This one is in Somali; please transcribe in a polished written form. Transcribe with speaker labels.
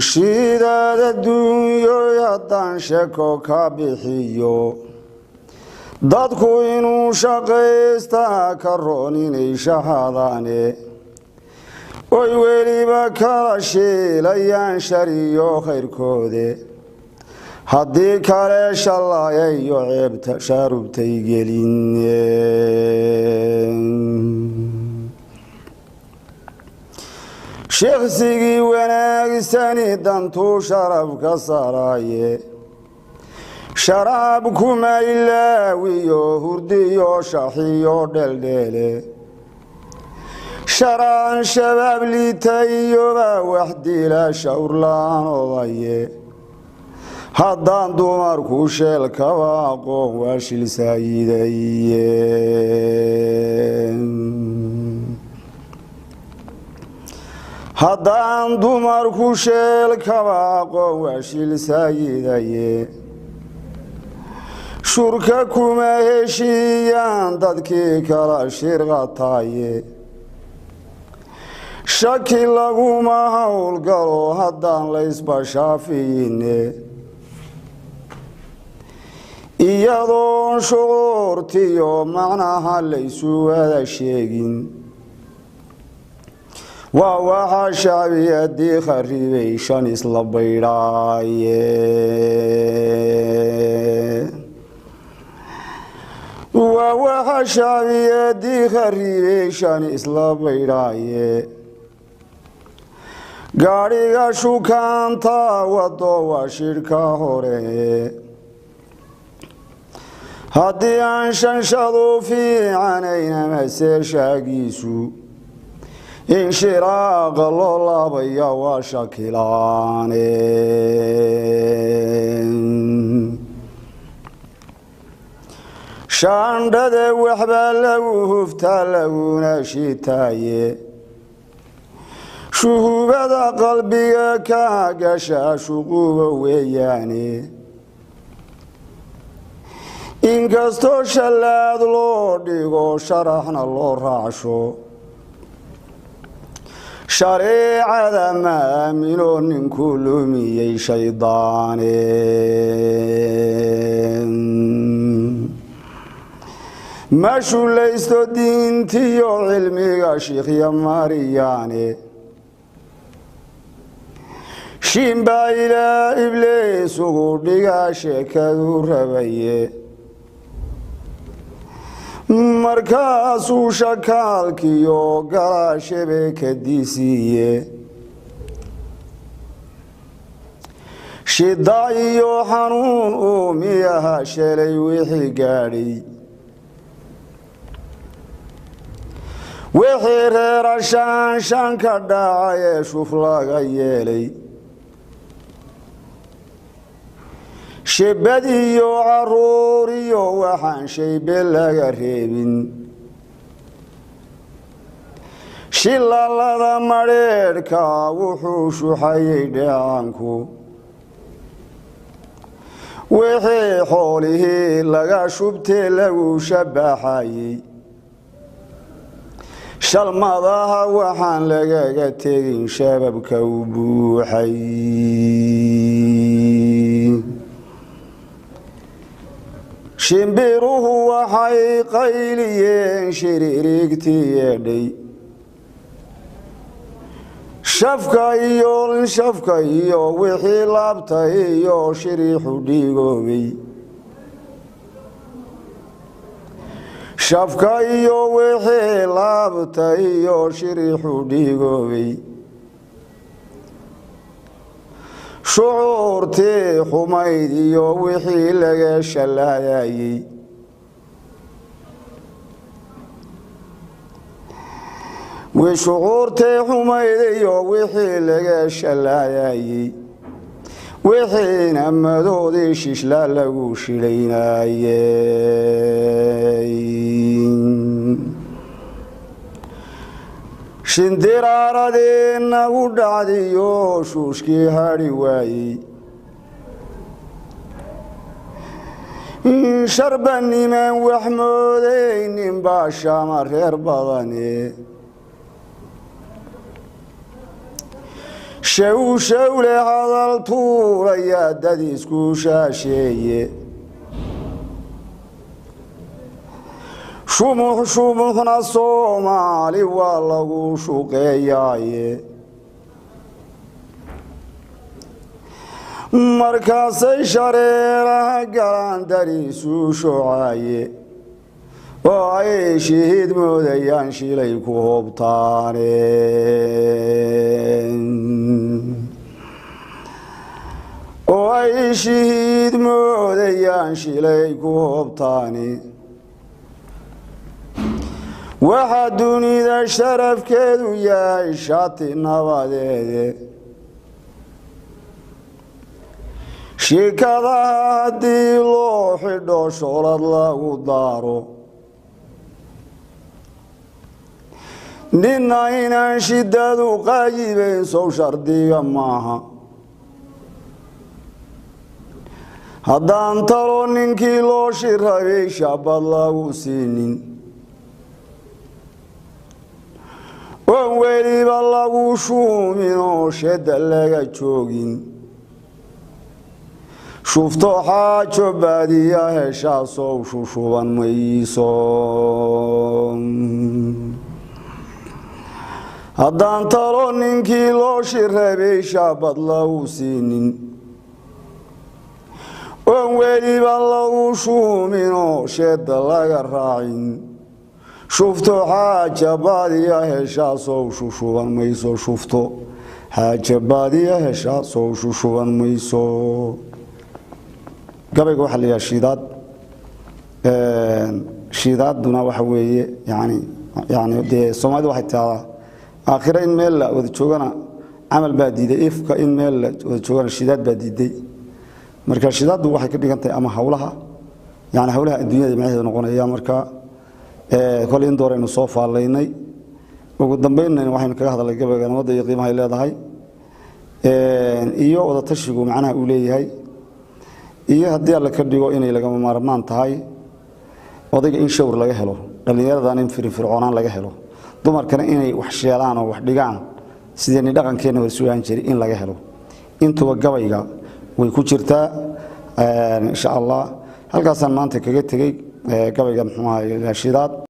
Speaker 1: shidaada adduunyo haddaan sheeko ka bixiyo dadku inuu shaqaystaa ka roon inay shahadaane oy weliba kala shiilayaan shariyo khayrkoode haddii kale shallayayo ceebta shaarubtay gelineen sheeksigii wanaagsani dantuu sharaf ka saraaye sharaab kuma ilaawiyo hurdiyo shaxiyo dheeldheele sharaan shabaab liitayoba wax dila shawrlaan odaye haddaan dumarku sheelkaba aqoon waa shilsaayidaye haddaan dumarku sheelkaba aqoon waa shilsaayidaye shurka kuma heshiiyaan dadkii kala shirqataaye shaki laguma howlgalo haddaan laysba shaafiyine iyadoon shucuurtiyo macnaha laysu wada sheegin waa waxa shacbiyadii kharibay shan isla baydhaaye waa waxa shacbiyadii kharibay shan isla baydhaaye gaadhiga shukaanta wado waa shidhka hore haddii aan shanshadu fiicanayna mase shaagiisu in shiraaqa loo laabaya waa shakilaane shaandhada waxbaa lagu huftaa laguna shitaaye shuhubada qalbiga ka gasha shuquuba weeyaane inkastoo shallaad loo dhigo sharaxna loo raacsho shareecada ma aamino ninku lumiyey shaydaane ma shulaysto diintiyo cilmiga shiikhya mariyaane shiinbaa ilaa ibliis ugu dhigaa sheekadu rabaye markaasuu shakaalkiyo galaashebe ka disiiye shida iyo xanuun uu miyaha shalay wixii gaadhay wixii reera shaanshaan ka dhacay ee shuf laga yeelay shibad iyo caruur iyo waxaan shaybe laga reebin shilaalada madheedhka wuxuu shuxayay dheecaanku wixii xoolihii laga shubtee lagu shabaxayey shalmadaha waxaan lagaga tegin shababka u buuxay shimbiruhu waxay qayliyeen shiriirigtii yeedhay shafka iyo wixii laabtay iyo shiriixu dhiigoobay shafka iyo wixii laabtay iyo shiriixu dhiigoobay shucuurtii xumayd iyo wixii laga shallaayayey shucuurtii xumayd iyo wixii laga shallaayayey wixiina madoodii shishla lagu shilaynayey shindiraaradeena u dhacdiyo shuushkii hadhi waayey sharba niman wax moodaynin baa shama reer badane shawle hadal tuuraya dad isku shaasheeye shumuxna Soomaali waa lagu shuqeeyaaye markaasay shareeraha galaan dariisu shucaaye oo ay shahiid moodayaan shilay ku hobtaane oo ay shahiid moodayaan shilay ku hobtaane waxa dunida sharafkeedu yahay shati nabadeede shikadaha haddii loo xidho shoolad lagu daaro nina inaan shidadu qayibayn sow shardiga maaha haddaan talo ninkii loo shirabay shabad lagu siinin oo weliba lagu shuumin oo sheda laga joogin shufto xaajo baadiya heshaasoo shushuban mayso haddaan talo ninkii loo shirabay shabad lagu siinin oo weliba lagu shuumin oo sheda laga raacin shufto xaaja baadiya heshaasoo shushuban mayso shufto xaaja baadiya heshaasoo shushuban mayso gabayga waxa la yiraahdaa shidaaduna waxa weeye yani de Soomaalidu waxay tahay aakhira in meel la wada joogana amal baadiday ifka in meel la wada joogana shidaad baadiday marka shidaadu waxay ka dhigantahay ama hawlaha yani hawlaha adduunyada macnaheedu noqonaya marka kale in dooraynu soo faalaynay ugu dambeynna waxaynu kaga hadalay gabayga nabadda iyo qiimaha ay leedahay iyo wada tashigu macnaha uu leeyahay iyo haddii alla ka dhigo inay laga maarmaan tahay odayga in shawr laga helo dhalinyarada in firfircoonaan laga helo dumarkana inay wax sheelaan oo wax dhigaan sidii dhaqankeena warsuugaan jiray in laga helo intuba gabayga way ku jirtaa insha Allah halkaas maanta kaga tagay gabayga muxuu ahaa shidaad